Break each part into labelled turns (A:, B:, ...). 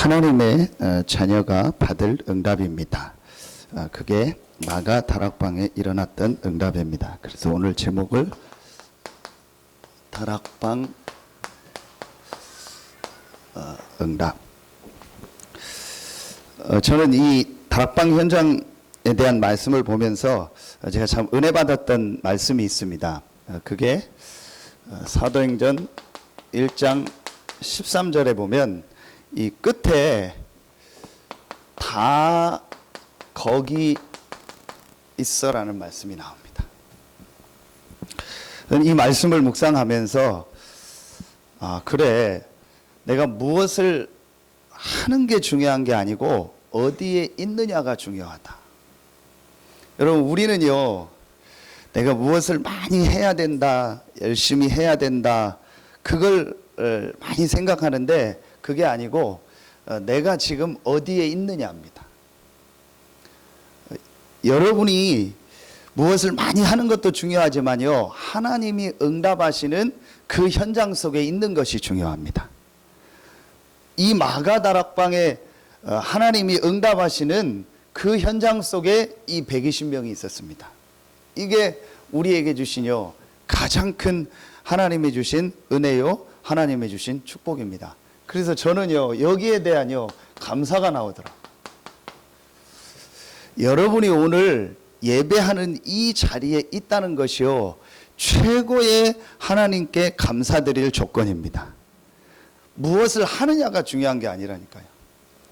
A: 하나님의 자녀가 받을 응답입니다. 그게 마가 다락방에 일어났던 응답입니다. 그래서 오늘 제목을 다락방 응답. 저는 이 다락방 현장에 대한 말씀을 보면서 제가 참 은혜 받았던 말씀이 있습니다. 그게 사도행전 1장 13절에 보면 이 끝에 다 거기 있어라는 말씀이 나옵니다. 이 말씀을 묵상하면서 그래, 내가 무엇을 하는 게 중요한 게 아니고 어디에 있느냐가 중요하다. 여러분, 우리는요, 내가 무엇을 많이 해야 된다, 열심히 해야 된다, 그걸 많이 생각하는데 그게 아니고 내가 지금 어디에 있느냐입니다. 여러분이 무엇을 많이 하는 것도 중요하지만요, 하나님이 응답하시는 그 현장 속에 있는 것이 중요합니다. 이 마가 다락방에 하나님이 응답하시는 그 현장 속에 이 120명이 있었습니다. 이게 우리에게 주시뇨 가장 큰 하나님이 주신 은혜요, 하나님이 주신 축복입니다. 그래서 저는요, 여기에 대한요 감사가 나오더라고요. 여러분이 오늘 예배하는 이 자리에 있다는 것이요, 최고의 하나님께 감사드릴 조건입니다. 무엇을 하느냐가 중요한 게 아니라니까요.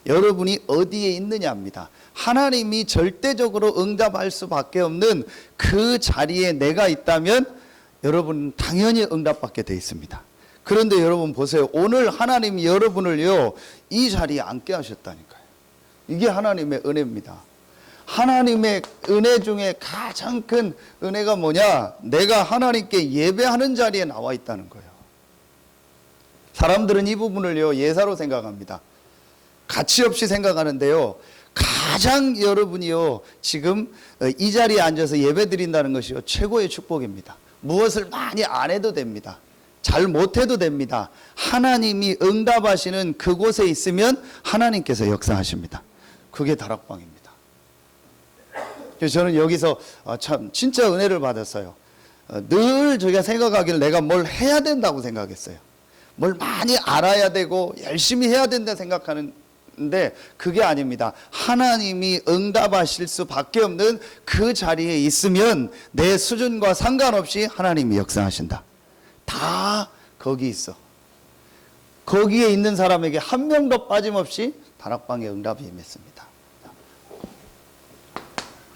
A: 여러분이 어디에 있느냐입니다. 하나님이 절대적으로 응답할 수밖에 없는 그 자리에 내가 있다면 여러분은 당연히 응답받게 돼 있습니다. 그런데 여러분 보세요. 오늘 하나님이 여러분을요, 이 자리에 앉게 하셨다니까요. 이게 하나님의 은혜입니다. 하나님의 은혜 중에 가장 큰 은혜가 뭐냐? 내가 하나님께 예배하는 자리에 나와 있다는 거예요. 사람들은 이 부분을요, 예사로 생각합니다. 가치 없이 생각하는데요, 가장 여러분이요, 지금 이 자리에 앉아서 예배 드린다는 것이요, 최고의 축복입니다. 무엇을 많이 안 해도 됩니다. 잘 못해도 됩니다. 하나님이 응답하시는 그곳에 있으면 하나님께서 역사하십니다. 그게 다락방입니다. 그래서 저는 여기서 참 진짜 은혜를 받았어요. 늘 제가 생각하기를 내가 뭘 해야 된다고 생각했어요. 뭘 많이 알아야 되고 열심히 해야 된다 생각하는데 그게 아닙니다. 하나님이 응답하실 수밖에 없는 그 자리에 있으면 내 수준과 상관없이 하나님이 역사하신다. 다 거기 있어. 거기에 있는 사람에게 한 명도 빠짐없이 다락방의 응답이 임했습니다.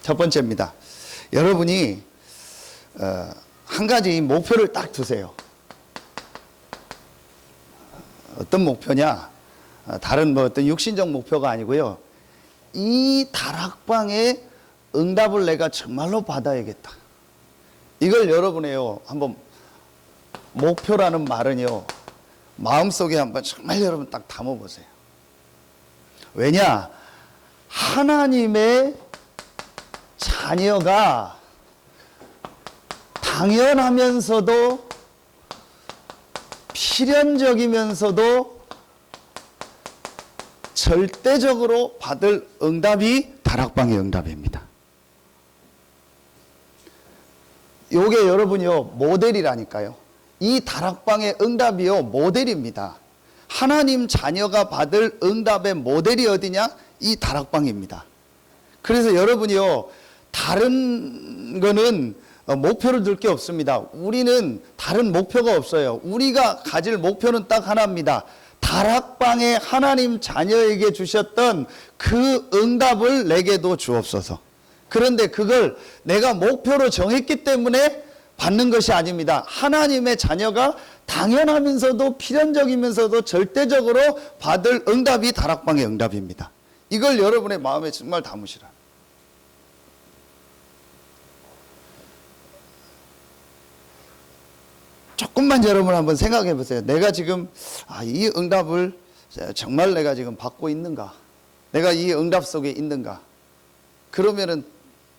A: 첫 번째입니다. 여러분이 한 가지 목표를 딱 두세요. 어떤 목표냐? 다른 어떤 육신적 목표가 아니고요, 이 다락방의 응답을 내가 정말로 받아야겠다. 이걸 여러분이요, 한번 목표라는 말은요, 마음속에 한번 정말 여러분 딱 담아보세요. 왜냐? 하나님의 자녀가 당연하면서도 필연적이면서도 절대적으로 받을 응답이 다락방의 응답입니다. 요게 여러분이요, 모델이라니까요. 이 다락방의 응답이요, 모델입니다. 하나님 자녀가 받을 응답의 모델이 어디냐? 이 다락방입니다. 그래서 여러분이요, 다른 거는 목표를 둘 게 없습니다. 우리는 다른 목표가 없어요. 우리가 가질 목표는 딱 하나입니다. 다락방에 하나님 자녀에게 주셨던 그 응답을 내게도 주옵소서. 그런데 그걸 내가 목표로 정했기 때문에 받는 것이 아닙니다. 하나님의 자녀가 당연하면서도 필연적이면서도 절대적으로 받을 응답이 다락방의 응답입니다. 이걸 여러분의 마음에 정말 담으시라. 조금만 여러분 한번 생각해 보세요. 내가 지금 이 응답을 정말 내가 지금 받고 있는가? 내가 이 응답 속에 있는가? 그러면은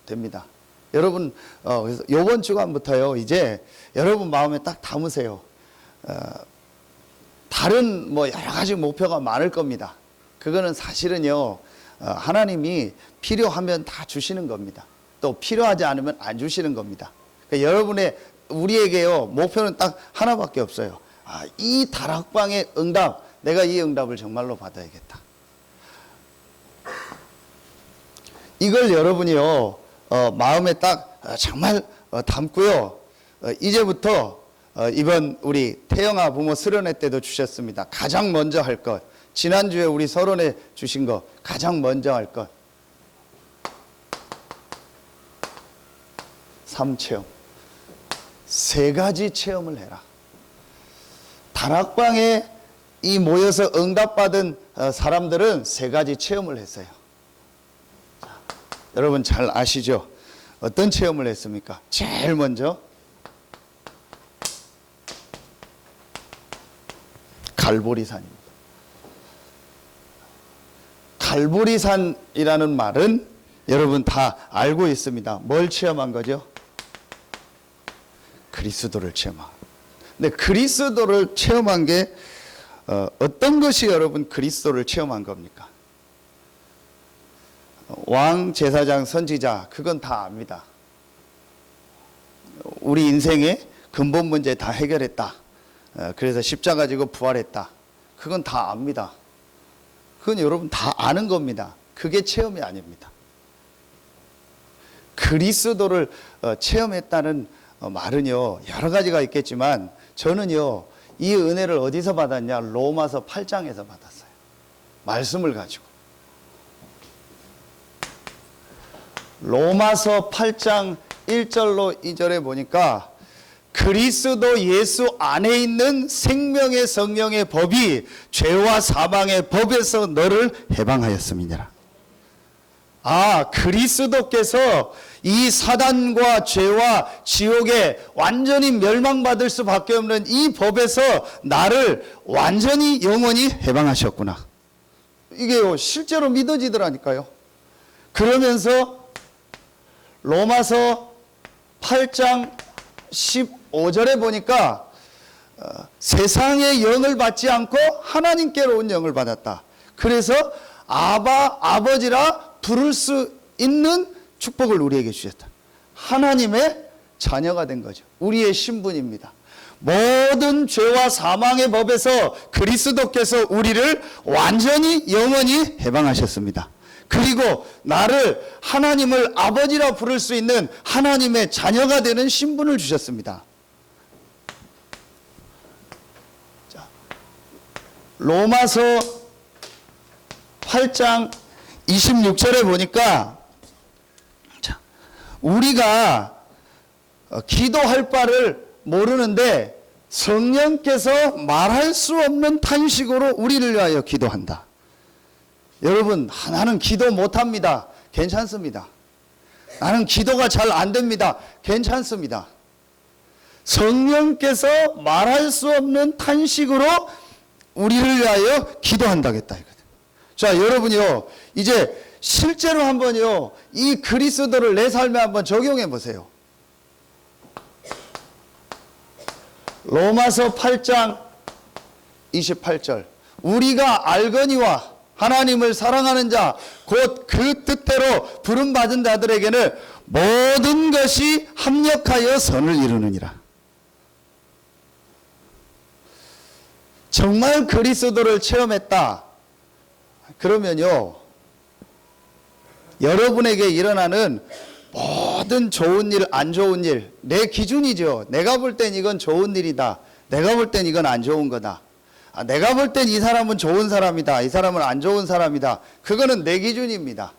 A: 됩니다. 여러분, 그래서 이번 주간부터요, 이제 여러분 마음에 딱 담으세요. 다른 여러 가지 목표가 많을 겁니다. 그거는 사실은요, 하나님이 필요하면 다 주시는 겁니다. 또 필요하지 않으면 안 주시는 겁니다. 그러니까 여러분의, 우리에게요, 목표는 딱 하나밖에 없어요. 이 다락방의 응답, 내가 이 응답을 정말로 받아야겠다. 이걸 여러분이요, 마음에 딱 정말 담고요, 이제부터 이번 우리 태영아 부모 수련회 때도 주셨습니다. 가장 먼저 할 것, 지난주에 우리 서론에 주신 거, 가장 먼저 할 것, 삶체험. 3가지 체험을 해라. 다락방에 이 모여서 응답받은 사람들은 3가지 체험을 했어요. 자, 여러분 잘 아시죠? 어떤 체험을 했습니까? 제일 먼저 갈보리산입니다. 갈보리산이라는 말은 여러분 다 알고 있습니다. 뭘 체험한 거죠? 그리스도를 체험한. 근데 그리스도를 체험한 게 어떤 것이 여러분 그리스도를 체험한 겁니까? 왕, 제사장, 선지자, 그건 다 압니다. 우리 인생의 근본 문제 다 해결했다. 그래서 십자가 지고 부활했다. 그건 다 압니다. 그건 여러분 다 아는 겁니다. 그게 체험이 아닙니다. 그리스도를 체험했다는 말은요, 여러 가지가 있겠지만 저는요, 이 은혜를 어디서 받았냐? 로마서 8장에서 받았어요. 말씀을 가지고. 로마서 8장 1절로 2절에 보니까 그리스도 예수 안에 있는 생명의 성령의 법이 죄와 사망의 법에서 너를 해방하였음이니라. 그리스도께서 이 사단과 죄와 지옥에 완전히 멸망받을 수밖에 없는 이 법에서 나를 완전히 영원히 해방하셨구나. 이게요, 실제로 믿어지더라니까요. 그러면서 로마서 8장 15절에 보니까 세상의 영을 받지 않고 하나님께로 온 영을 받았다. 그래서 아버지라 부를 수 있는 축복을 우리에게 주셨다. 하나님의 자녀가 된 거죠. 우리의 신분입니다. 모든 죄와 사망의 법에서 그리스도께서 우리를 완전히 영원히 해방하셨습니다. 그리고 나를 하나님을 아버지라 부를 수 있는 하나님의 자녀가 되는 신분을 주셨습니다. 자, 로마서 8장 26절에 보니까 우리가 기도할 바를 모르는데 성령께서 말할 수 없는 탄식으로 우리를 위하여 기도한다. 여러분, 나는 기도 못합니다. 괜찮습니다. 나는 기도가 잘 안 됩니다. 괜찮습니다. 성령께서 말할 수 없는 탄식으로 우리를 위하여 기도한다겠다. 자, 여러분요, 이제 실제로 한번요, 이 그리스도를 내 삶에 한번 적용해 보세요. 로마서 8장 28절. 우리가 알거니와 하나님을 사랑하는 자, 곧 그 뜻대로 부름받은 자들에게는 모든 것이 합력하여 선을 이루느니라. 정말 그리스도를 체험했다. 그러면요, 여러분에게 일어나는 모든 좋은 일, 안 좋은 일, 내 기준이죠. 내가 볼 땐 이건 좋은 일이다. 내가 볼 땐 이건 안 좋은 거다. 내가 볼 땐 이 사람은 좋은 사람이다. 이 사람은 안 좋은 사람이다. 그거는 내 기준입니다.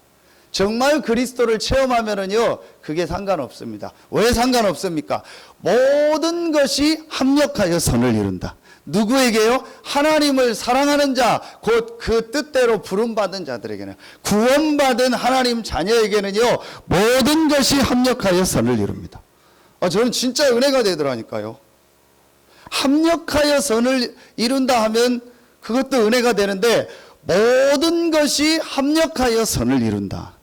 A: 정말 그리스도를 체험하면은요, 그게 상관없습니다. 왜 상관없습니까? 모든 것이 합력하여 선을 이룬다. 누구에게요? 하나님을 사랑하는 자, 곧 그 뜻대로 부름받은 자들에게는, 구원받은 하나님 자녀에게는요, 모든 것이 합력하여 선을 이룹니다. 저는 진짜 은혜가 되더라니까요. 합력하여 선을 이룬다 하면 그것도 은혜가 되는데, 모든 것이 합력하여 선을 이룬다.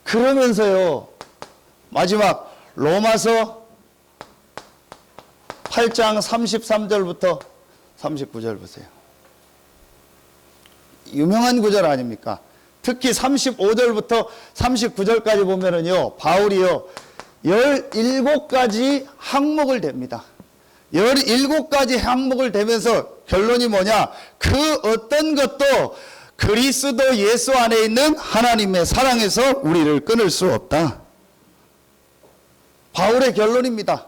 A: 그러면서요, 마지막 로마서 8장 33절부터 39절 보세요. 유명한 구절 아닙니까? 특히 35절부터 39절까지 보면은요, 바울이요, 17가지 항목을 댑니다. 17가지 항목을 대면서 결론이 뭐냐? 그 어떤 것도 그리스도 예수 안에 있는 하나님의 사랑에서 우리를 끊을 수 없다. 바울의 결론입니다.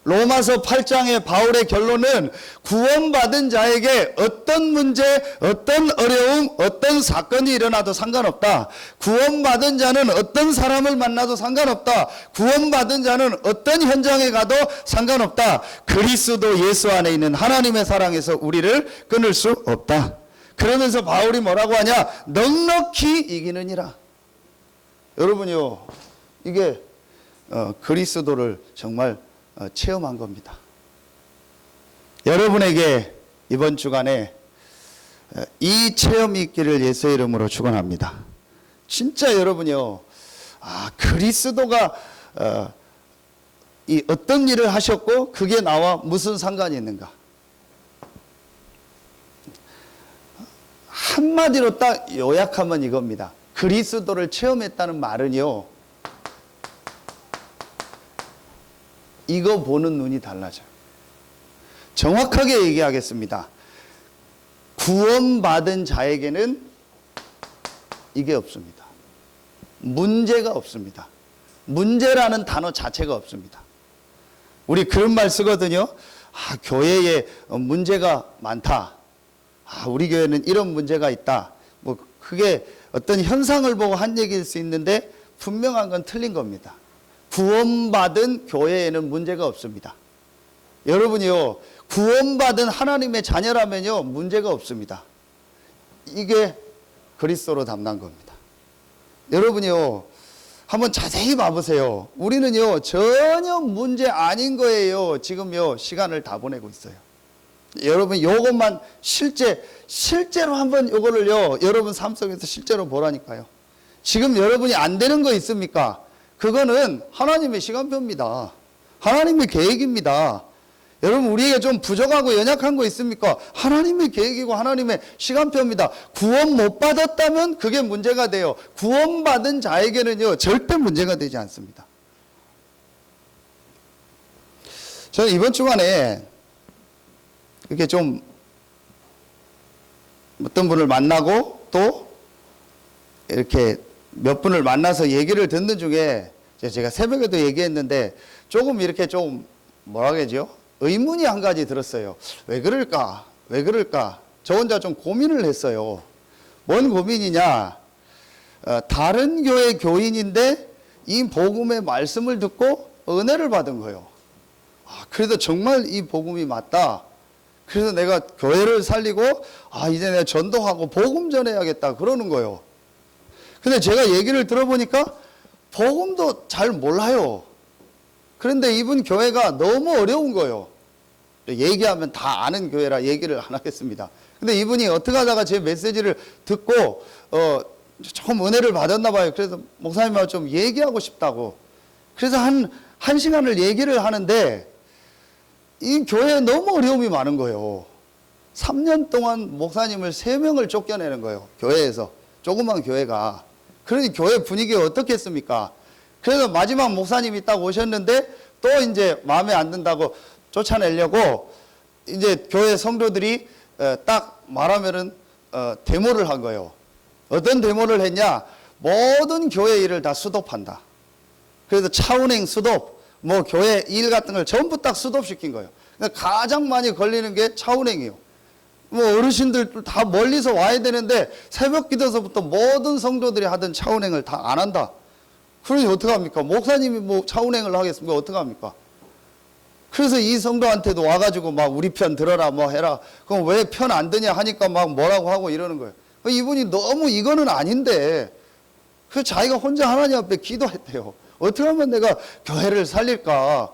A: 로마서 8장의 바울의 결론은 구원받은 자에게 어떤 문제, 어떤 어려움, 어떤 사건이 일어나도 상관없다. 구원받은 자는 어떤 사람을 만나도 상관없다. 구원받은 자는 어떤 현장에 가도 상관없다. 그리스도 예수 안에 있는 하나님의 사랑에서 우리를 끊을 수 없다. 그러면서 바울이 뭐라고 하냐? 넉넉히 이기느니라. 여러분요, 이게 그리스도를 정말 체험한 겁니다. 여러분에게 이번 주간에 이 체험이 있기를 예수의 이름으로 축원합니다. 진짜 여러분요, 그리스도가 이 어떤 일을 하셨고 그게 나와 무슨 상관이 있는가? 한마디로 딱 요약하면 이겁니다. 그리스도를 체험했다는 말은요, 이거 보는 눈이 달라져요. 정확하게 얘기하겠습니다. 구원받은 자에게는 이게 없습니다. 문제가 없습니다. 문제라는 단어 자체가 없습니다. 우리 그런 말 쓰거든요. 교회에 문제가 많다. 우리 교회는 이런 문제가 있다. 뭐 그게 어떤 현상을 보고 한 얘기일 수 있는데 분명한 건 틀린 겁니다. 구원받은 교회에는 문제가 없습니다. 여러분이요, 구원받은 하나님의 자녀라면요, 문제가 없습니다. 이게 그리스도로 담난 겁니다. 여러분이요, 한번 자세히 봐보세요. 우리는요, 전혀 문제 아닌 거예요. 지금요, 시간을 다 보내고 있어요. 여러분, 요것만 실제로 한번 요거를요, 여러분 삶 속에서 실제로 보라니까요. 지금 여러분이 안 되는 거 있습니까? 그거는 하나님의 시간표입니다. 하나님의 계획입니다. 여러분, 우리에게 좀 부족하고 연약한 거 있습니까? 하나님의 계획이고 하나님의 시간표입니다. 구원 못 받았다면 그게 문제가 돼요. 구원받은 자에게는요, 절대 문제가 되지 않습니다. 저는 이번 주간에 이렇게 좀 어떤 분을 만나고 또 이렇게 몇 분을 만나서 얘기를 듣는 중에 제가 새벽에도 얘기했는데 조금 이렇게 좀 뭐라 그러죠? 의문이 한 가지 들었어요. 왜 그럴까? 왜 그럴까? 저 혼자 좀 고민을 했어요. 뭔 고민이냐? 다른 교회 교인인데 이 복음의 말씀을 듣고 은혜를 받은 거예요. 그래도 정말 이 복음이 맞다. 그래서 내가 교회를 살리고 이제 내가 전도하고 복음 전해야겠다 그러는 거예요. 근데 제가 얘기를 들어보니까 복음도 잘 몰라요. 그런데 이분 교회가 너무 어려운 거예요. 얘기하면 다 아는 교회라 얘기를 안 하겠습니다. 근데 이분이 어떻게 하다가 제 메시지를 듣고 조금 은혜를 받았나 봐요. 그래서 목사님하고 좀 얘기하고 싶다고. 그래서 한 시간을 얘기를 하는데 이 교회에 너무 어려움이 많은 거예요. 3년 동안 목사님을 3명을 쫓겨내는 거예요. 교회에서. 조그만 교회가. 그러니 교회 분위기가 어떻겠습니까? 그래서 마지막 목사님이 딱 오셨는데 또 이제 마음에 안 든다고 쫓아내려고 이제 교회 성도들이 딱 말하면은 데모를 한 거예요. 어떤 데모를 했냐? 모든 교회 일을 다 수독한다. 그래서 차운행 수독, 뭐 교회 일 같은 걸 전부 딱 수독시킨 거예요. 그러니까 가장 많이 걸리는 게 차운행이에요. 뭐 어르신들 다 멀리서 와야 되는데 새벽 기도서부터 모든 성도들이 하던 차운행을 다 안 한다. 그러니 어떡합니까? 목사님이 뭐 차운행을 하겠습니까? 어떡합니까? 그래서 이 성도한테도 와가지고 막 우리 편 들어라 뭐 해라. 그럼 왜 편 안 드냐 하니까 막 뭐라고 하고 이러는 거예요. 이분이 너무 이거는 아닌데 그 자기가 혼자 하나님 앞에 기도했대요. 어떻게 하면 내가 교회를 살릴까?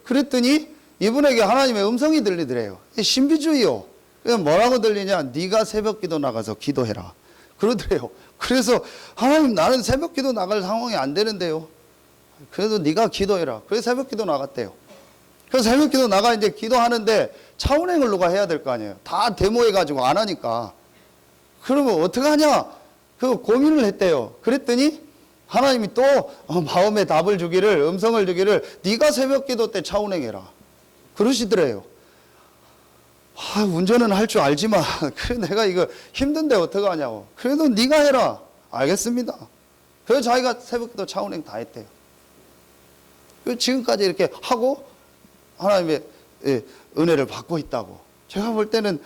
A: 그랬더니 이분에게 하나님의 음성이 들리더래요. 신비주의요. 그냥 뭐라고 들리냐? 네가 새벽 기도 나가서 기도해라. 그러더래요. 그래서 하나님 나는 새벽 기도 나갈 상황이 안 되는데요. 그래도 네가 기도해라. 그래서 새벽 기도 나갔대요. 그래서 새벽기도 나가 이제 기도하는데 차운행을 누가 해야 될 거 아니에요. 다 데모해가지고 안 하니까. 그러면 어떡하냐? 그 고민을 했대요. 그랬더니 하나님이 또 마음의 답을 주기를, 음성을 주기를, 네가 새벽기도 때 차운행해라. 그러시더래요. 운전은 할 줄 알지만 그래 내가 이거 힘든데 어떡하냐고. 그래도 네가 해라. 알겠습니다. 그래서 자기가 새벽기도 차운행 다 했대요. 지금까지 이렇게 하고 하나님의 은혜를 받고 있다고. 제가 볼 때는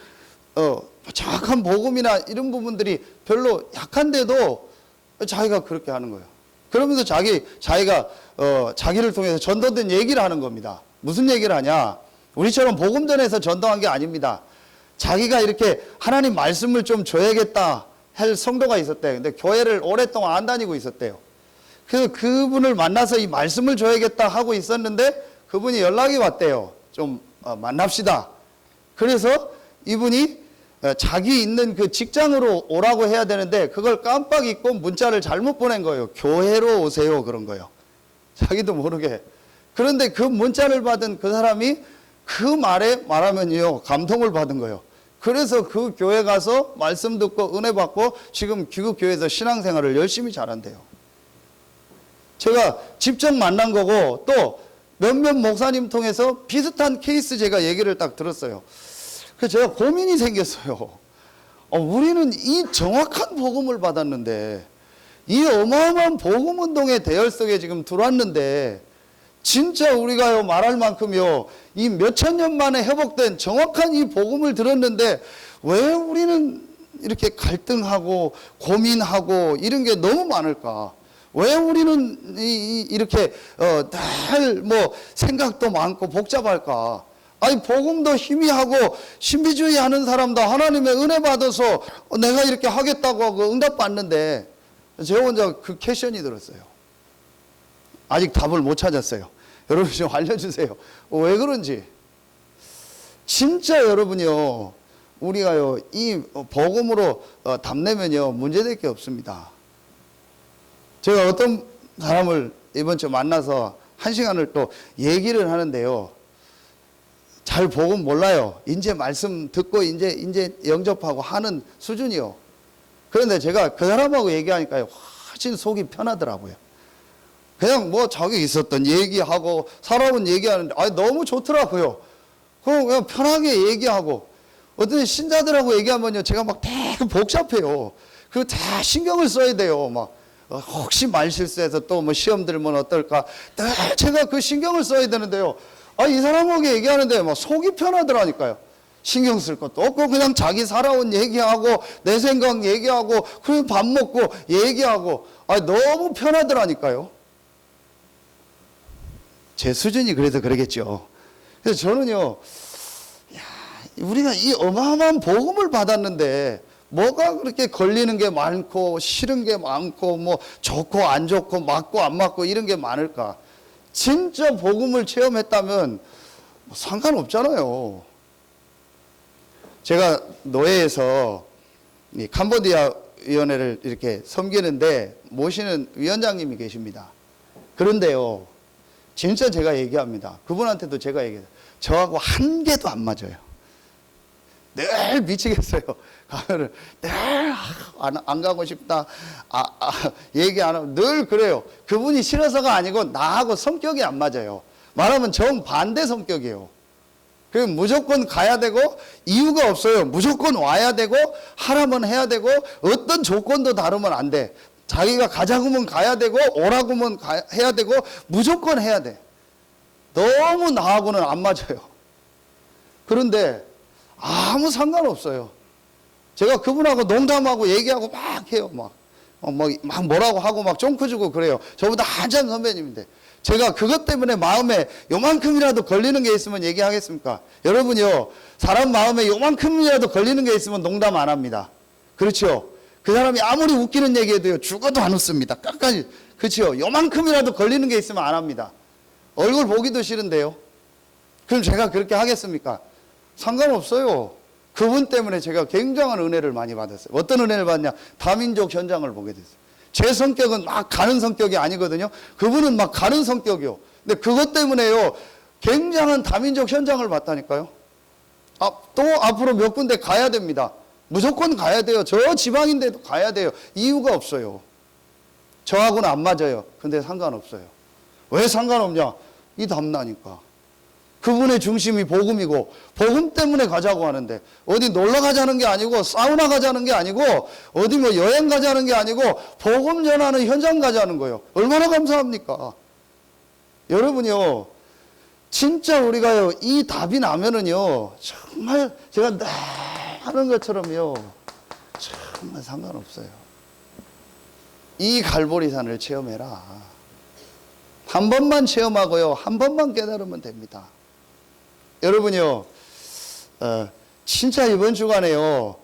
A: 정확한 복음이나 이런 부분들이 별로 약한데도 자기가 그렇게 하는 거예요. 그러면서 자기가 자기를 통해서 전도된 얘기를 하는 겁니다. 무슨 얘기를 하냐? 우리처럼 복음 전해서 전도한 게 아닙니다. 자기가 이렇게 하나님 말씀을 좀 줘야겠다 할 성도가 있었대요. 근데 교회를 오랫동안 안 다니고 있었대요. 그래서 그분을 만나서 이 말씀을 줘야겠다 하고 있었는데 그분이 연락이 왔대요. 좀 만납시다. 그래서 이분이 자기 있는 그 직장으로 오라고 해야 되는데 그걸 깜빡 잊고 문자를 잘못 보낸 거예요. 교회로 오세요. 그런 거예요. 자기도 모르게. 그런데 그 문자를 받은 그 사람이 그 말에 말하면요 감동을 받은 거예요. 그래서 그 교회 가서 말씀 듣고 은혜 받고 지금 그 교회에서 신앙생활을 열심히 잘한대요. 제가 직접 만난 거고 또 몇몇 목사님 통해서 비슷한 케이스 제가 얘기를 딱 들었어요. 그래서 제가 고민이 생겼어요. 우리는 이 정확한 복음을 받았는데 이 어마어마한 복음 운동의 대열 속에 지금 들어왔는데 진짜 우리가요 말할 만큼요 이 몇천 년 만에 회복된 정확한 이 복음을 들었는데 왜 우리는 이렇게 갈등하고 고민하고 이런 게 너무 많을까? 왜 우리는 이렇게 늘 뭐 생각도 많고 복잡할까? 아니 복음도 희미하고 신비주의 하는 사람도 하나님의 은혜 받아서 내가 이렇게 하겠다고 하고 응답 받는데 제가 혼자 그 퀘션이 들었어요. 아직 답을 못 찾았어요. 여러분 좀 알려주세요. 왜 그런지. 진짜 여러분이요 우리가요 이 복음으로 답내면요 문제될 게 없습니다. 제가 어떤 사람을 이번 주 만나서 한 시간을 또 얘기를 하는데요. 잘 복음 몰라요. 이제 말씀 듣고 이제 영접하고 하는 수준이요. 그런데 제가 그 사람하고 얘기하니까요. 훨씬 속이 편하더라고요. 그냥 뭐 자기 있었던 얘기하고 살아온 얘기하는데 너무 좋더라고요. 그냥 편하게 얘기하고 어떤 신자들하고 얘기하면요. 제가 막 되게 복잡해요. 그거 다 신경을 써야 돼요. 막 혹시 말 실수해서 또 뭐 시험 들면 어떨까? 제가 그 신경을 써야 되는데요. 이 사람하고 얘기하는데 막 속이 편하더라니까요. 신경 쓸 것도 없고 그냥 자기 살아온 얘기하고 내 생각 얘기하고 그리고 밥 먹고 얘기하고 너무 편하더라니까요. 제 수준이 그래서 그러겠죠. 그래서 저는요, 우리가 이 어마어마한 복음을 받았는데 뭐가 그렇게 걸리는 게 많고 싫은 게 많고 뭐 좋고 안 좋고 맞고 안 맞고 이런 게 많을까? 진짜 복음을 체험했다면 상관없잖아요. 제가 노예에서 이 캄보디아 위원회를 이렇게 섬기는데 모시는 위원장님이 계십니다. 그런데요, 진짜 제가 얘기합니다. 그분한테도 제가 얘기해요. 저하고 한 개도 안 맞아요. 늘 미치겠어요. 가면은 늘 안 가고 싶다. 얘기 안 하고 늘 그래요. 그분이 싫어서가 아니고 나하고 성격이 안 맞아요. 말하면 정반대 성격이에요. 그럼 무조건 가야 되고 이유가 없어요. 무조건 와야 되고 하라면 해야 되고 어떤 조건도 다르면 안 돼. 자기가 가자고 하면 가야 되고 오라고 하면 해야 되고 무조건 해야 돼. 너무 나하고는 안 맞아요. 그런데 아무 상관없어요. 제가 그분하고 농담하고 얘기하고 막 해요. 막 뭐라고 하고 막 쫑크 주고 그래요. 저보다 한참 선배님인데. 제가 그것 때문에 마음에 요만큼이라도 걸리는 게 있으면 얘기하겠습니까? 여러분요, 사람 마음에 요만큼이라도 걸리는 게 있으면 농담 안 합니다. 그렇죠? 그 사람이 아무리 웃기는 얘기해도요, 죽어도 안 웃습니다. 끝까지. 그렇죠? 요만큼이라도 걸리는 게 있으면 안 합니다. 얼굴 보기도 싫은데요. 그럼 제가 그렇게 하겠습니까? 상관없어요. 그분 때문에 제가 굉장한 은혜를 많이 받았어요. 어떤 은혜를 받냐? 다민족 현장을 보게 됐어요. 제 성격은 막 가는 성격이 아니거든요. 그분은 막 가는 성격이요. 근데 그것 때문에요. 굉장한 다민족 현장을 봤다니까요. 또 앞으로 몇 군데 가야 됩니다. 무조건 가야 돼요. 저 지방인데도 가야 돼요. 이유가 없어요. 저하고는 안 맞아요. 근데 상관없어요. 왜 상관없냐? 이 답나니까. 그분의 중심이 복음이고 복음 때문에 가자고 하는데 어디 놀러 가자는 게 아니고 사우나 가자는 게 아니고 어디 뭐 여행 가자는 게 아니고 복음 전하는 현장 가자는 거예요. 얼마나 감사합니까? 여러분요, 진짜 우리가요, 이 답이 나면은요, 정말 제가 늘 하는 것처럼요, 정말 상관없어요. 이 갈보리산을 체험해라. 한 번만 체험하고요, 한 번만 깨달으면 됩니다. 여러분요, 진짜 이번 주간에요,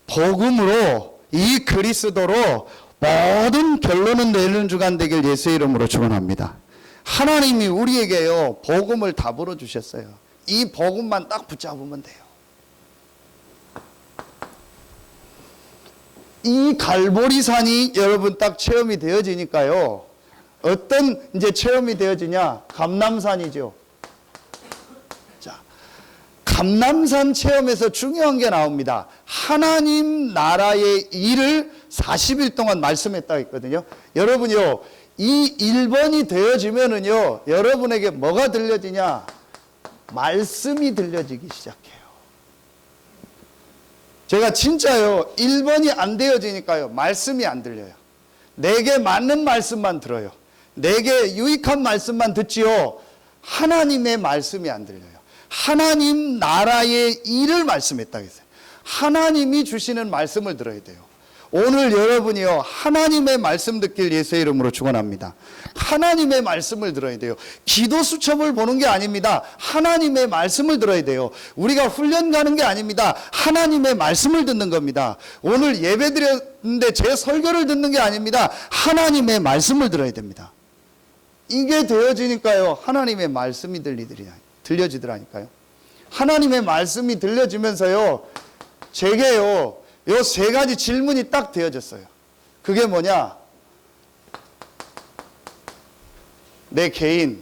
A: 복음으로, 이 그리스도로 모든 결론을 내는 주간 되길 예수의 이름으로 축원합니다. 하나님이 우리에게요, 복음을 답으로 주셨어요. 이 복음만 딱 붙잡으면 돼요. 이 갈보리산이 여러분 딱 체험이 되어지니까요, 어떤 이제 체험이 되어지냐? 감람산이죠. 자, 감람산 체험에서 중요한 게 나옵니다. 하나님 나라의 일을 40일 동안 말씀했다고 했거든요. 여러분요, 이 1번이 되어지면은요, 여러분에게 뭐가 들려지냐? 말씀이 들려지기 시작해요. 제가 진짜요, 1번이 안 되어지니까요, 말씀이 안 들려요. 내게 맞는 말씀만 들어요. 내게 유익한 말씀만 듣지요. 하나님의 말씀이 안 들려요. 하나님 나라의 일을 말씀했다고 했어요. 하나님이 주시는 말씀을 들어야 돼요. 오늘 여러분이요, 하나님의 말씀 듣길 예수의 이름으로 축원합니다. 하나님의 말씀을 들어야 돼요. 기도 수첩을 보는 게 아닙니다. 하나님의 말씀을 들어야 돼요. 우리가 훈련 가는 게 아닙니다. 하나님의 말씀을 듣는 겁니다. 오늘 예배 드렸는데 제 설교를 듣는 게 아닙니다. 하나님의 말씀을 들어야 됩니다. 이게 되어지니까요, 하나님의 말씀이 들려지더라니까요. 하나님의 말씀이 들려지면서요, 제게요, 요 세 가지 질문이 딱 되어졌어요. 그게 뭐냐? 내 개인,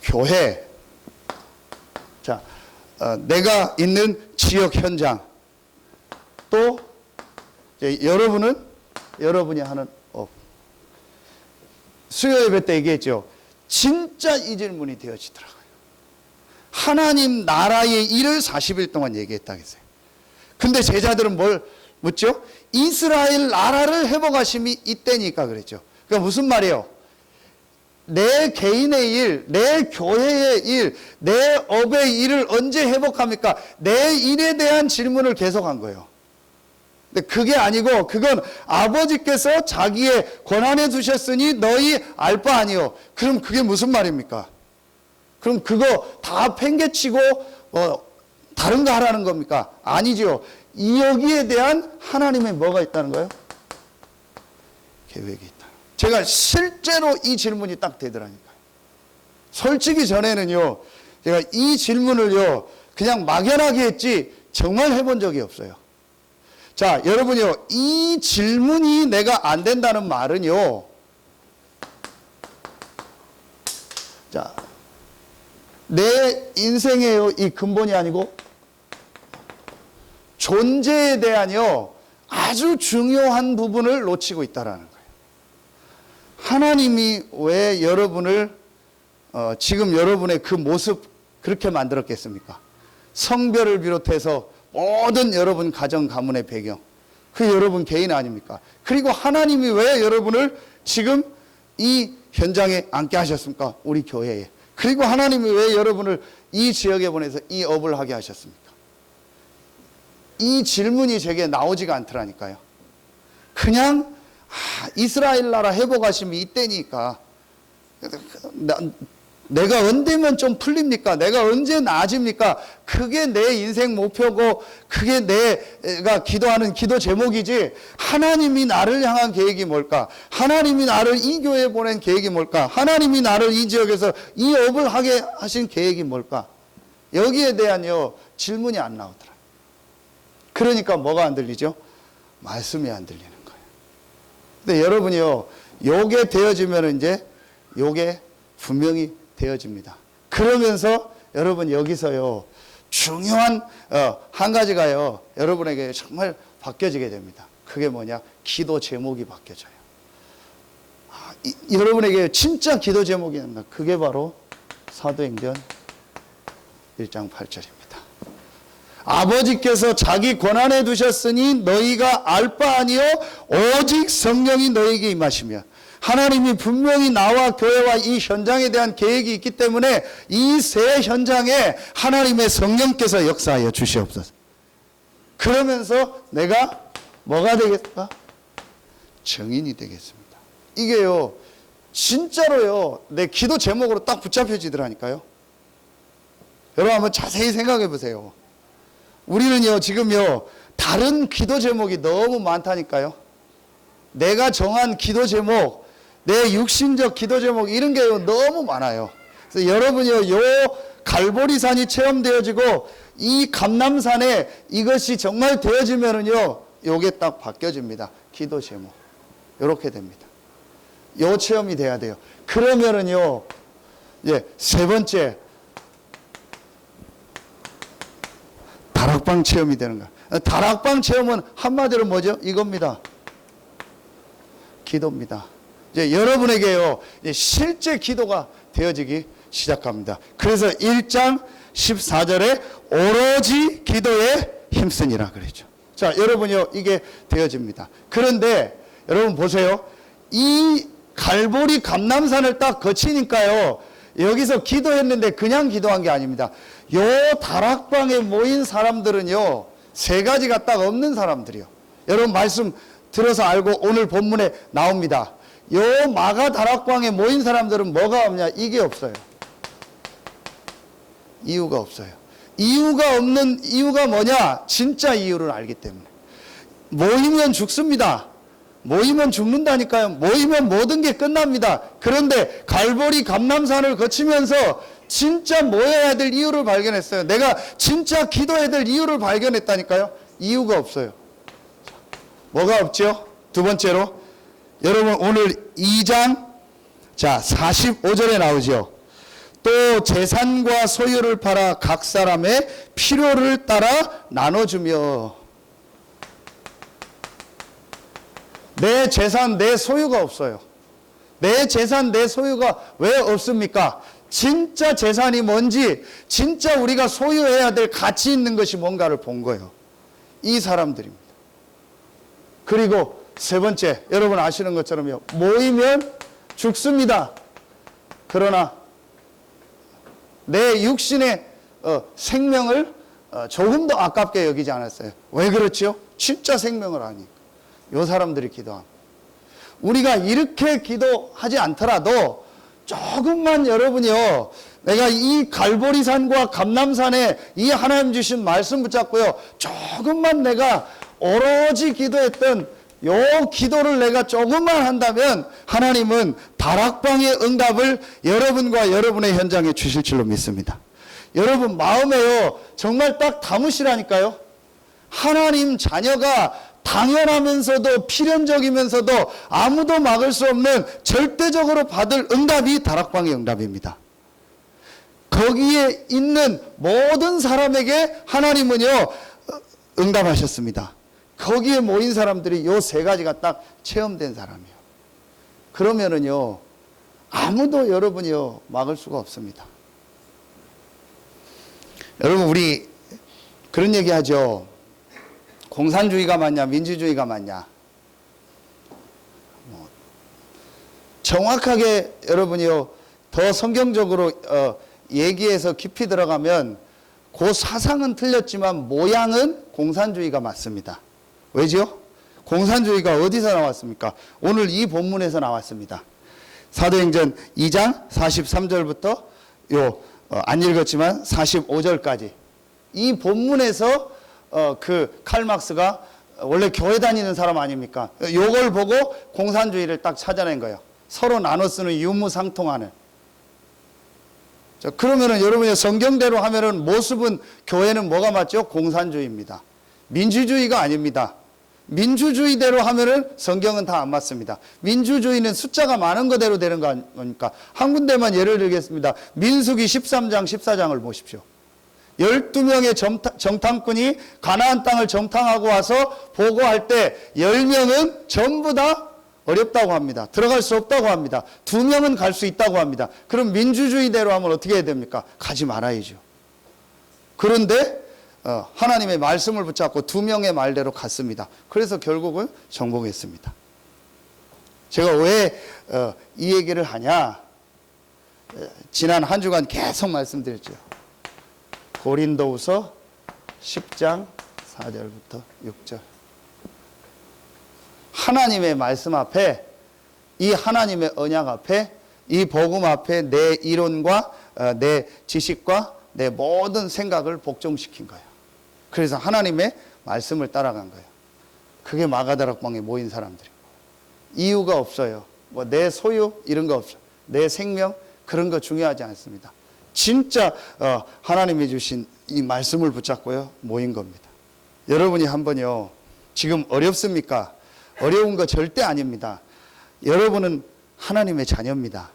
A: 교회, 자, 내가 있는 지역 현장, 또 여러분이 하는 업. 수요 예배 때 얘기했죠. 진짜 이 질문이 되어지더라고요. 하나님 나라의 일을 40일 동안 얘기했다고 했어요. 근데 제자들은 뭘 묻죠? 이스라엘 나라를 회복하심이 이때니까 그랬죠. 그러니까 무슨 말이에요? 내 개인의 일, 내 교회의 일, 내 업의 일을 언제 회복합니까? 내 일에 대한 질문을 계속한 거예요. 근데 그게 아니고, 그건 아버지께서 자기의 권한에 두셨으니 너희 알 바 아니요. 그럼 그게 무슨 말입니까? 그럼 그거 다 팽개치고 다른 거 하라는 겁니까? 아니죠. 여기에 대한 하나님의 뭐가 있다는 거예요? 계획이 있다. 제가 실제로 이 질문이 딱 되더라니까요. 솔직히 전에는요, 제가 이 질문을요, 그냥 막연하게 했지 정말 해본 적이 없어요. 자, 여러분요, 이 질문이 내가 안 된다는 말은요, 자, 내 인생의 이 근본이 아니고 존재에 대한요, 아주 중요한 부분을 놓치고 있다라는 거예요. 하나님이 왜 여러분을 지금 여러분의 그 모습 그렇게 만들었겠습니까? 성별을 비롯해서 모든 여러분 가정 가문의 배경, 그 여러분 개인 아닙니까? 그리고 하나님이 왜 여러분을 지금 이 현장에 앉게 하셨습니까? 우리 교회에. 그리고 하나님이 왜 여러분을 이 지역에 보내서 이 업을 하게 하셨습니까? 이 질문이 제게 나오지가 않더라니까요. 그냥 이스라엘 나라 회복하심이 이때니까 내가 언제면 좀 풀립니까? 내가 언제 나아집니까? 그게 내 인생 목표고 그게 내가 기도하는 기도 제목이지, 하나님이 나를 향한 계획이 뭘까? 하나님이 나를 이 교회에 보낸 계획이 뭘까? 하나님이 나를 이 지역에서 이 업을 하게 하신 계획이 뭘까? 여기에 대한요, 질문이 안 나오더라. 그러니까 뭐가 안 들리죠? 말씀이 안 들리는 거예요. 근데 여러분이요, 요게 되어지면 이제 요게 분명히 되어집니다. 그러면서 여러분 여기서요 중요한 한 가지가요 여러분에게 정말 바뀌어지게 됩니다. 그게 뭐냐? 기도 제목이 바뀌어져요. 여러분에게 진짜 기도 제목이 있나? 그게 바로 사도행전 1장 8절입니다. 아버지께서 자기 권한에 두셨으니 너희가 알 바 아니요 오직 성령이 너희에게 임하시며, 하나님이 분명히 나와 교회와 이 현장에 대한 계획이 있기 때문에 이 새 현장에 하나님의 성령께서 역사하여 주시옵소서. 그러면서 내가 뭐가 되겠다? 증인이 되겠습니다. 이게요 진짜로요 내 기도 제목으로 딱 붙잡혀지더라니까요. 여러분 한번 자세히 생각해 보세요. 우리는요 지금요 다른 기도 제목이 너무 많다니까요. 내가 정한 기도 제목, 내 육신적 기도 제목 이런 게요 너무 많아요. 그래서 여러분이요 요 갈보리산이 체험되어지고 이 감람산에 이것이 정말 되어지면은요 요게 딱 바뀌어집니다. 기도 제목 요렇게 됩니다. 요 체험이 돼야 돼요. 그러면은요 이제 세 번째 다락방 체험이 되는 거야. 다락방 체험은 한마디로 뭐죠? 이겁니다. 기도입니다. 이제 여러분에게요 이제 실제 기도가 되어지기 시작합니다. 그래서 1장 14절에 오로지 기도에 힘쓰니라 그랬죠. 자, 여러분요 이게 되어집니다. 그런데 여러분 보세요. 이 갈보리 감람산을 딱 거치니까요 여기서 기도했는데 그냥 기도한 게 아닙니다. 요 다락방에 모인 사람들은요 세 가지가 딱 없는 사람들이요. 여러분 말씀 들어서 알고 오늘 본문에 나옵니다. 요 마가 다락방에 모인 사람들은 뭐가 없냐? 이게 없어요. 이유가 없어요. 이유가 없는 이유가 뭐냐? 진짜 이유를 알기 때문에. 모이면 죽습니다. 모이면 죽는다니까요. 모이면 모든 게 끝납니다. 그런데 갈보리 감람산을 거치면서 진짜 모여야 될 이유를 발견했어요. 내가 진짜 기도해야 될 이유를 발견했다니까요. 이유가 없어요. 뭐가 없죠? 두 번째로 여러분 오늘 2장 자 45절에 나오죠. 또 재산과 소유를 팔아 각 사람의 필요를 따라 나눠주며. 내 재산 내 소유가 없어요. 내 재산 내 소유가 왜 없습니까? 진짜 재산이 뭔지, 진짜 우리가 소유해야 될 가치 있는 것이 뭔가를 본 거예요. 이 사람들입니다. 그리고 세 번째, 여러분 아시는 것처럼요. 모이면 죽습니다. 그러나 내 육신의 생명을 조금 더 아깝게 여기지 않았어요. 왜 그렇죠? 진짜 생명을 아니까. 요 사람들이 기도합니다. 우리가 이렇게 기도하지 않더라도 조금만 여러분이요 내가 이 갈보리산과 감람산에 이 하나님 주신 말씀 붙잡고요 조금만 내가 오로지 기도했던 요 기도를 내가 조금만 한다면 하나님은 다락방의 응답을 여러분과 여러분의 현장에 주실 줄로 믿습니다. 여러분 마음에요 정말 딱 담으시라니까요. 하나님 자녀가 당연하면서도 필연적이면서도 아무도 막을 수 없는 절대적으로 받을 응답이 다락방의 응답입니다. 거기에 있는 모든 사람에게 하나님은요 응답하셨습니다. 거기에 모인 사람들이 요 세 가지가 딱 체험된 사람이에요. 그러면은요 아무도 여러분이요 막을 수가 없습니다. 여러분 우리 그런 얘기 하죠. 공산주의가 맞냐 민주주의가 맞냐. 정확하게 여러분이요 더 성경적으로 얘기해서 깊이 들어가면 그 사상은 틀렸지만 모양은 공산주의가 맞습니다. 왜죠? 공산주의가 어디서 나왔습니까? 오늘 이 본문에서 나왔습니다. 사도행전 2장 43절부터 안 읽었지만 45절까지 이 본문에서 그 칼막스가 원래 교회 다니는 사람 아닙니까? 요걸 보고 공산주의를 딱 찾아낸 거예요. 서로 나눠 쓰는 유무상통하는. 자, 그러면은 여러분이 성경대로 하면은 모습은 교회는 뭐가 맞죠? 공산주의입니다. 민주주의가 아닙니다. 민주주의대로 하면은 성경은 다 안 맞습니다. 민주주의는 숫자가 많은 거대로 되는 거니까. 한 군데만 예를 들겠습니다. 민수기 13장 14장을 보십시오. 12명의 정탐꾼이 가나안 땅을 정탐하고 와서 보고할 때 10명은 전부 다 어렵다고 합니다. 들어갈 수 없다고 합니다. 2명은 갈 수 있다고 합니다. 그럼 민주주의대로 하면 어떻게 해야 됩니까? 가지 말아야죠. 그런데 하나님의 말씀을 붙잡고 2명의 말대로 갔습니다. 그래서 결국은 정복했습니다. 제가 왜 이 얘기를 하냐? 지난 한 주간 계속 말씀드렸죠. 고린도후서 10장 4절부터 6절. 하나님의 말씀 앞에, 이 하나님의 언약 앞에, 이 복음 앞에 내 이론과 내 지식과 내 모든 생각을 복종시킨 거예요. 그래서 하나님의 말씀을 따라간 거예요. 그게 마가다락방에 모인 사람들이고. 이유가 없어요. 뭐 내 소유 이런 거 없어요. 내 생명 그런 거 중요하지 않습니다. 진짜 하나님이 주신 이 말씀을 붙잡고요 모인 겁니다. 여러분이 한번요, 지금 어렵습니까? 어려운 거 절대 아닙니다. 여러분은 하나님의 자녀입니다.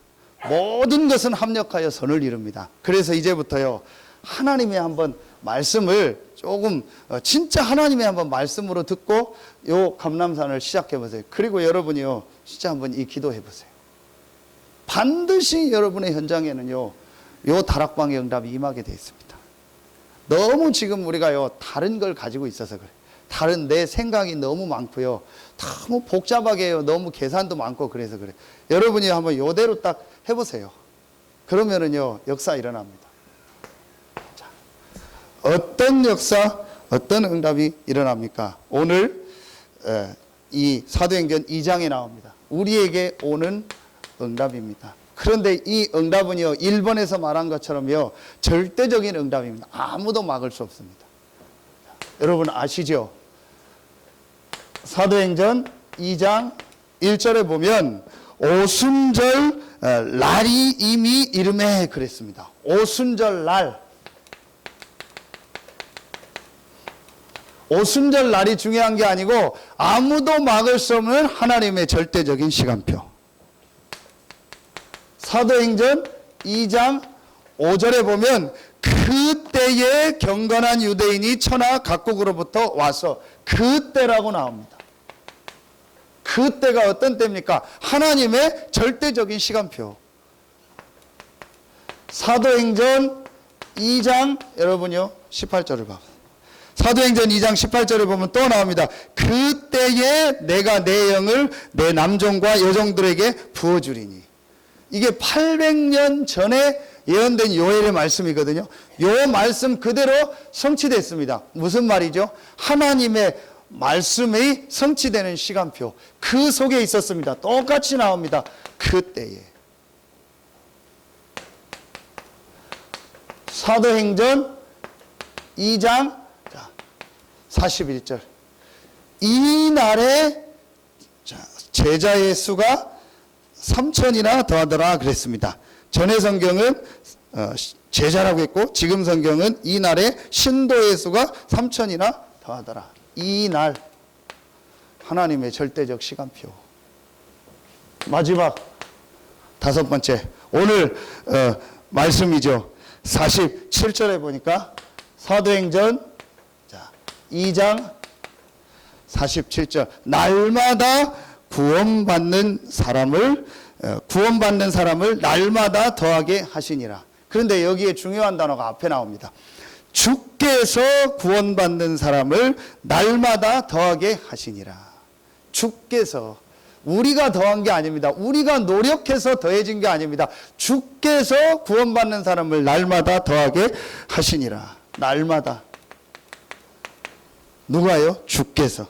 A: 모든 것은 합력하여 선을 이룹니다. 그래서 이제부터요, 하나님의 한번 말씀을 조금 진짜 하나님의 한번 말씀으로 듣고 요 감람산을 시작해 보세요. 그리고 여러분이요, 진짜 한번 이 기도해 보세요. 반드시 여러분의 현장에는요, 요 다락방의 응답이 임하게 되어 있습니다. 너무 지금 우리가요, 다른 걸 가지고 있어서 그래요. 다른 내 생각이 너무 많고요. 너무 복잡하게 해요. 너무 계산도 많고 그래서 그래요. 여러분이 한번 요대로 딱 해보세요. 그러면은요, 역사 일어납니다. 자, 어떤 역사, 어떤 응답이 일어납니까? 오늘 이 사도행전 2장에 나옵니다. 우리에게 오는 응답입니다. 그런데 이 응답은요, 1번에서 말한 것처럼요, 절대적인 응답입니다. 아무도 막을 수 없습니다. 여러분 아시죠? 사도행전 2장 1절에 보면 오순절 날이 이미 이름에 그랬습니다. 오순절 날. 오순절 날이 중요한 게 아니고 아무도 막을 수 없는 하나님의 절대적인 시간표. 사도행전 2장 5절에 보면 그때에 경건한 유대인이 천하 각국으로부터 와서, 그때라고 나옵니다. 그때가 어떤 때입니까? 하나님의 절대적인 시간표. 사도행전 2장 여러분요 18절을 봐. 사도행전 2장 18절에 보면 또 나옵니다. 그때에 내가 내 영을 내 남종과 여종들에게 부어주리니. 이게 800년 전에 예언된 요엘의 말씀이거든요. 요 말씀 그대로 성취됐습니다. 무슨 말이죠? 하나님의 말씀이 성취되는 시간표, 그 속에 있었습니다. 똑같이 나옵니다. 그때에. 사도행전 2장 41절. 이 날에 제자의 수가 3,000이나 더하더라 그랬습니다. 전의 성경은 제자라고 했고, 지금 성경은 이 날에 신도의 수가 3,000이나 더하더라. 이 날, 하나님의 절대적 시간표. 마지막 5번째, 오늘 말씀이죠. 47절에 보니까 사도행전 2장 47절. 날마다 구원받는 사람을 날마다 더하게 하시니라. 그런데 여기에 중요한 단어가 앞에 나옵니다. 주께서 구원받는 사람을 날마다 더하게 하시니라. 주께서, 우리가 더한 게 아닙니다. 우리가 노력해서 더해진 게 아닙니다. 주께서 구원받는 사람을 날마다 더하게 하시니라. 날마다. 누가요? 주께서.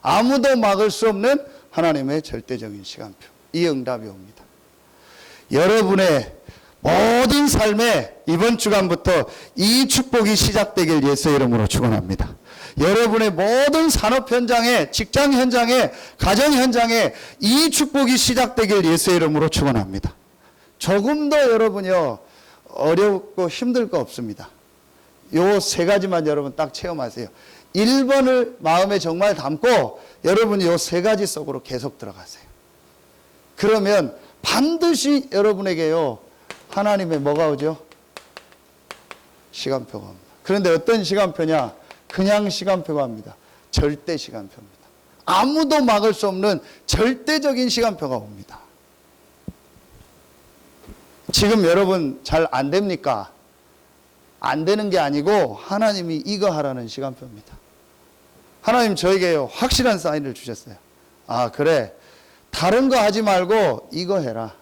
A: 아무도 막을 수 없는 하나님의 절대적인 시간표. 이 응답이 옵니다. 여러분의 모든 삶에 이번 주간부터 이 축복이 시작되길 예수의 이름으로 축원합니다. 여러분의 모든 산업 현장에, 직장 현장에, 가정 현장에 이 축복이 시작되길 예수의 이름으로 축원합니다. 조금 더 여러분이요, 어렵고 힘들 거 없습니다. 요 3가지만 여러분 딱 체험하세요. 1번을 마음에 정말 담고 여러분이 요 세 가지 속으로 계속 들어가세요. 그러면 반드시 여러분에게요, 하나님의 뭐가 오죠? 시간표가 옵니다. 그런데 어떤 시간표냐? 그냥 시간표가 옵니다. 절대 시간표입니다. 아무도 막을 수 없는 절대적인 시간표가 옵니다. 지금 여러분 잘 안 됩니까? 안 되는 게 아니고 하나님이 이거 하라는 시간표입니다. 하나님 저에게요, 확실한 사인을 주셨어요. 아, 그래. 다른 거 하지 말고 이거 해라.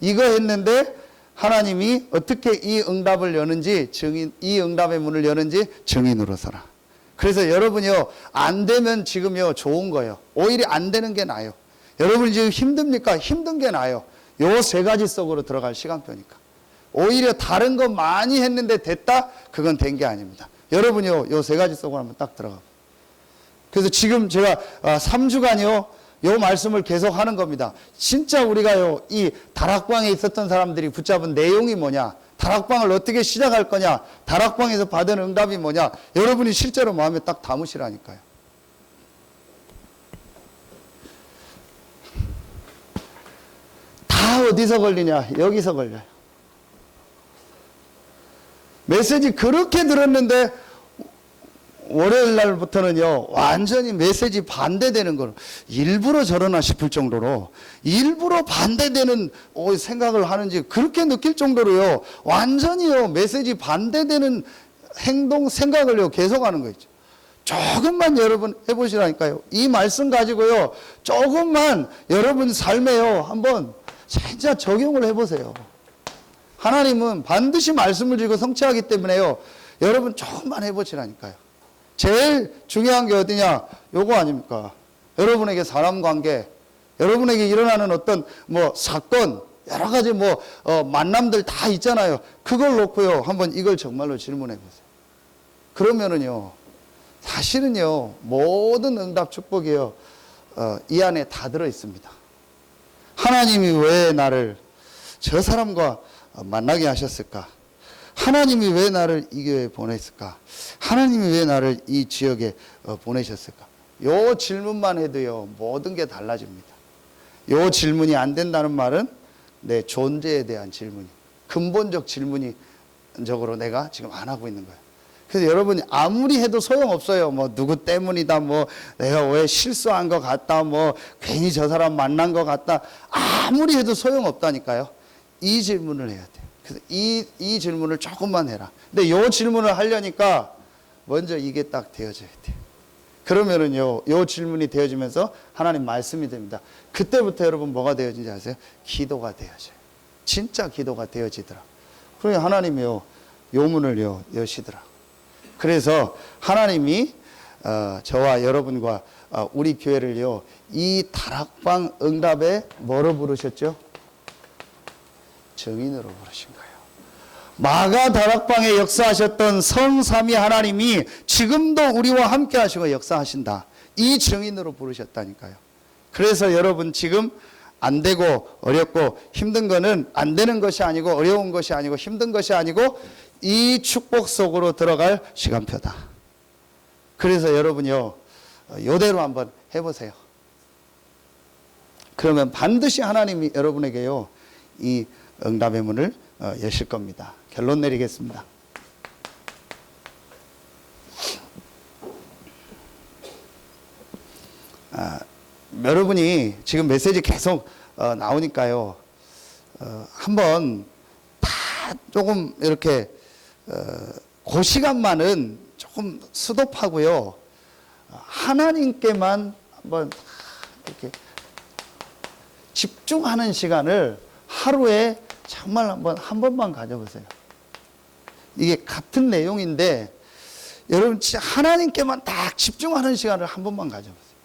A: 이거 했는데 하나님이 어떻게 이 응답을 여는지 이 응답의 문을 여는지 증인으로 서라. 그래서 여러분이요, 안 되면 지금요 좋은 거예요. 오히려 안 되는 게 나아요. 여러분이 지금 힘듭니까? 힘든 게 나아요. 요 세 가지 속으로 들어갈 시간표니까. 오히려 다른 거 많이 했는데 됐다? 그건 된 게 아닙니다. 여러분이요, 요 세 가지 속으로 한번 딱 들어가. 그래서 지금 제가 3주간요 요 말씀을 계속 하는 겁니다. 진짜 우리가요, 이 다락방에 있었던 사람들이 붙잡은 내용이 뭐냐, 다락방을 어떻게 시작할 거냐, 다락방에서 받은 응답이 뭐냐, 여러분이 실제로 마음에 딱 담으시라니까요. 다 어디서 걸리냐? 여기서 걸려요. 메시지 그렇게 들었는데 월요일 날부터는요, 완전히 메시지 반대되는 걸 일부러 저러나 싶을 정도로, 일부러 반대되는 생각을 하는지 그렇게 느낄 정도로요, 완전히요 메시지 반대되는 행동 생각을요 계속하는 거 있죠. 조금만 여러분 해보시라니까요. 이 말씀 가지고요 조금만 여러분 삶에요 한번 진짜 적용을 해보세요. 하나님은 반드시 말씀을 주고 성취하기 때문에요, 여러분 조금만 해보시라니까요. 제일 중요한 게 어디냐? 요거 아닙니까? 여러분에게 사람 관계, 여러분에게 일어나는 어떤 사건, 여러 가지 만남들 다 있잖아요. 그걸 놓고요, 한번 이걸 정말로 질문해 보세요. 그러면은요, 사실은요, 모든 응답 축복이요, 이 안에 다 들어 있습니다. 하나님이 왜 나를 저 사람과 만나게 하셨을까? 하나님이 왜 나를 이 교회에 보냈을까? 하나님이 왜 나를 이 지역에 보내셨을까? 요 질문만 해도요, 모든 게 달라집니다. 요 질문이 안 된다는 말은 내 존재에 대한 질문이, 근본적 질문적으로 내가 지금 안 하고 있는 거예요. 그래서 여러분이 아무리 해도 소용없어요. 누구 때문이다, 내가 왜 실수한 것 같다, 괜히 저 사람 만난 것 같다. 아무리 해도 소용없다니까요. 이 질문을 해야 돼요. 그래서 이 질문을 조금만 해라. 근데 이 질문을 하려니까 먼저 이게 딱 되어져야 돼요. 그러면은요, 이 질문이 되어지면서 하나님 말씀이 됩니다. 그때부터 여러분 뭐가 되어진지 아세요? 기도가 되어져요. 진짜 기도가 되어지더라. 그러니 하나님이요, 요 문을요, 여시더라. 그래서 하나님이 저와 여러분과 우리 교회를요, 이 다락방 응답에 뭐로 부르셨죠? 증인으로 부르신 거예요. 마가 다락방에 역사하셨던 성삼위 하나님이 지금도 우리와 함께 하시고 역사하신다. 이 증인으로 부르셨다니까요. 그래서 여러분 지금 안 되고 어렵고 힘든 거는 안 되는 것이 아니고 어려운 것이 아니고 힘든 것이 아니고 이 축복 속으로 들어갈 시간표다. 그래서 여러분요, 요대로 한번 해보세요. 그러면 반드시 하나님이 여러분에게요, 이 응답의 문을 여실 겁니다. 결론 내리겠습니다. 여러분이 지금 메시지 계속 나오니까요, 한번 다 조금 이렇게 그 시간만은 조금 스톱하고요, 하나님께만 한번 이렇게 집중하는 시간을 하루에 정말 한 번만 가져보세요. 이게 같은 내용인데 여러분 진짜 하나님께만 딱 집중하는 시간을 한 번만 가져보세요.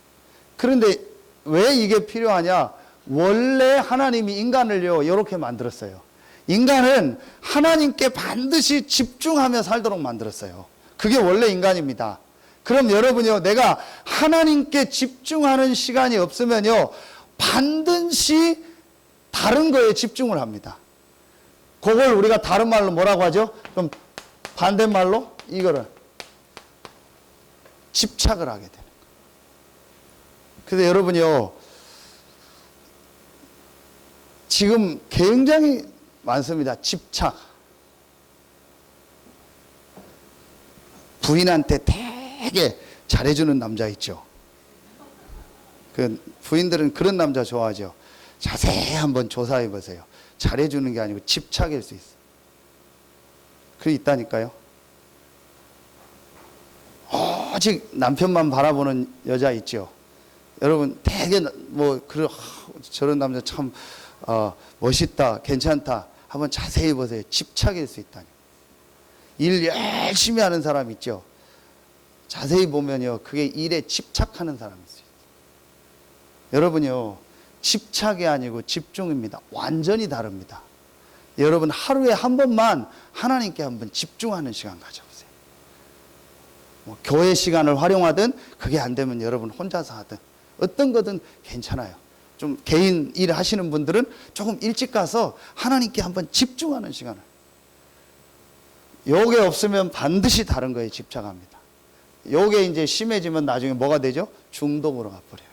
A: 그런데 왜 이게 필요하냐? 원래 하나님이 인간을요, 이렇게 만들었어요. 인간은 하나님께 반드시 집중하며 살도록 만들었어요. 그게 원래 인간입니다. 그럼 여러분요, 내가 하나님께 집중하는 시간이 없으면요, 반드시 다른 거에 집중을 합니다. 그걸 우리가 다른 말로 뭐라고 하죠? 좀 반대말로 이거를 집착을 하게 되는 거예요. 그래서 여러분이요, 지금 굉장히 많습니다. 집착. 부인한테 되게 잘해주는 남자 있죠. 그 부인들은 그런 남자 좋아하죠. 자세히 한번 조사해 보세요. 잘해주는 게 아니고 집착일 수 있어요. 그게 있다니까요. 오직 남편만 바라보는 여자 있죠. 여러분 되게 뭐 그런 저런 남자 참 멋있다, 괜찮다. 한번 자세히 보세요. 집착일 수 있다니. 일 열심히 하는 사람 있죠. 자세히 보면요, 그게 일에 집착하는 사람이 있어요. 여러분요, 집착이 아니고 집중입니다. 완전히 다릅니다. 여러분 하루에 한 번만 하나님께 한번 집중하는 시간 가져보세요. 뭐 교회 시간을 활용하든 그게 안 되면 여러분 혼자서 하든 어떤 거든 괜찮아요. 좀 개인 일 하시는 분들은 조금 일찍 가서 하나님께 한번 집중하는 시간을. 요게 없으면 반드시 다른 거에 집착합니다. 요게 이제 심해지면 나중에 뭐가 되죠? 중독으로 가버려요.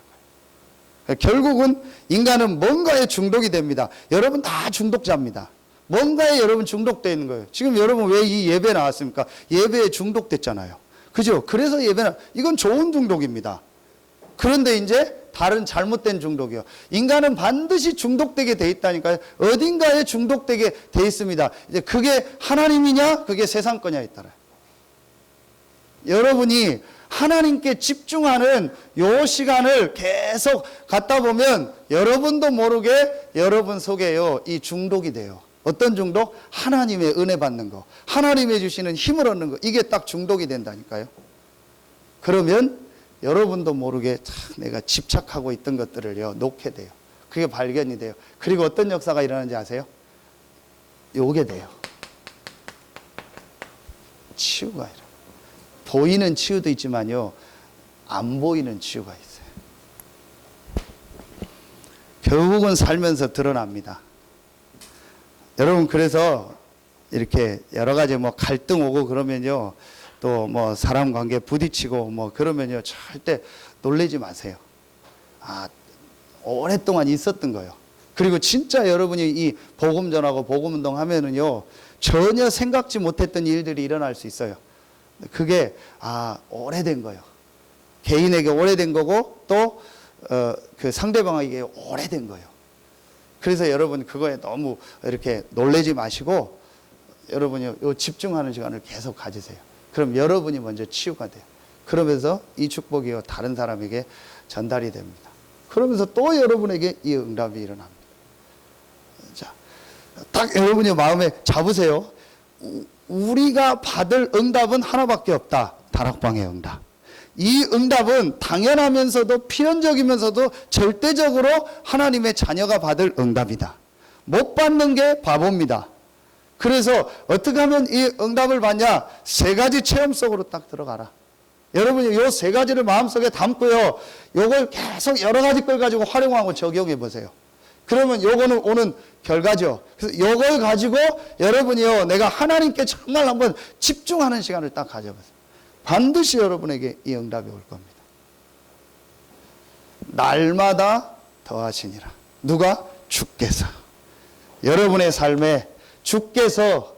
A: 결국은 인간은 뭔가에 중독이 됩니다. 여러분 다 중독자입니다. 뭔가에 여러분 중독되어 있는 거예요. 지금 여러분 왜 이 예배 나왔습니까? 예배에 중독됐잖아요. 그죠? 그래서 이건 좋은 중독입니다. 그런데 이제 다른 잘못된 중독이요. 인간은 반드시 중독되게 돼 있다니까요. 어딘가에 중독되게 돼 있습니다. 이제 그게 하나님이냐, 그게 세상 거냐에 따라요. 여러분이 하나님께 집중하는 요 시간을 계속 갖다 보면 여러분도 모르게 여러분 속에요, 이 중독이 돼요. 어떤 중독? 하나님의 은혜 받는 거, 하나님의 주시는 힘을 얻는 거, 이게 딱 중독이 된다니까요. 그러면 여러분도 모르게 내가 집착하고 있던 것들을요, 놓게 돼요. 그게 발견이 돼요. 그리고 어떤 역사가 일어나는지 아세요? 요게 돼요. 치유가 일어나요. 보이는 치유도 있지만요, 안 보이는 치유가 있어요. 결국은 살면서 드러납니다. 여러분, 그래서 이렇게 여러 가지 뭐 갈등 오고 그러면요, 또 뭐 사람 관계 부딪히고 뭐 그러면요, 절대 놀라지 마세요. 아, 오랫동안 있었던 거예요. 그리고 진짜 여러분이 이 복음 전하고 복음 운동 하면은요, 전혀 생각지 못했던 일들이 일어날 수 있어요. 그게 오래된 거예요. 개인에게 오래된 거고 또 그 상대방에게 오래된 거예요. 그래서 여러분 그거에 너무 이렇게 놀라지 마시고 여러분이 요 집중하는 시간을 계속 가지세요. 그럼 여러분이 먼저 치유가 돼요. 그러면서 이 축복이요, 다른 사람에게 전달이 됩니다. 그러면서 또 여러분에게 이 응답이 일어납니다. 자, 딱 여러분이 마음에 잡으세요. 우리가 받을 응답은 하나밖에 없다. 다락방의 응답. 이 응답은 당연하면서도 필연적이면서도 절대적으로 하나님의 자녀가 받을 응답이다. 못 받는 게 바보입니다. 그래서 어떻게 하면 이 응답을 받냐? 세 가지 체험 속으로 딱 들어가라. 여러분이 요 세 가지를 마음속에 담고요, 요걸 계속 여러 가지 걸 가지고 활용하고 적용해 보세요. 그러면 요거는 오는 결과죠. 그래서 요걸 가지고 여러분이요, 내가 하나님께 정말 한번 집중하는 시간을 딱 가져보세요. 반드시 여러분에게 이 응답이 올 겁니다. 날마다 더하시니라. 누가? 주께서. 여러분의 삶에 주께서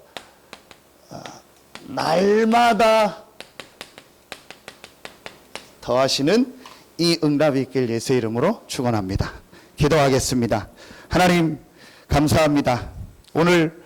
A: 날마다 더하시는 이 응답이 있길 예수의 이름으로 축원합니다. 기도하겠습니다. 하나님 감사합니다. 오늘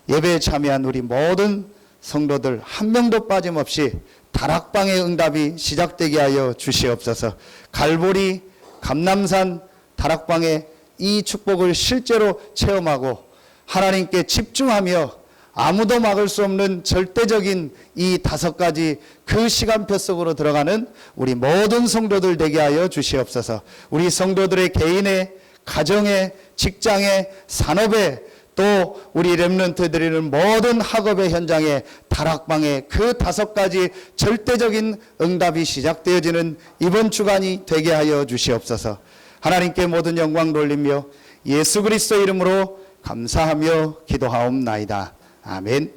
A: 예배에 참여한 우리 모든 성도들 한 명도 빠짐없이 다락방의 응답이 시작되게 하여 주시옵소서. 갈보리, 감남산 다락방의 이 축복을 실제로 체험하고 하나님께 집중하며 아무도 막을 수 없는 절대적인 이 5가지 그 시간표 속으로 들어가는 우리 모든 성도들 되게 하여 주시옵소서. 우리 성도들의 개인의, 가정의, 직장의, 산업의, 또 우리 렘넌트 드리는 모든 학업의 현장에 다락방에 그 5가지 절대적인 응답이 시작되어지는 이번 주간이 되게 하여 주시옵소서. 하나님께 모든 영광 돌리며 예수 그리스도 이름으로 감사하며 기도하옵나이다. 아멘.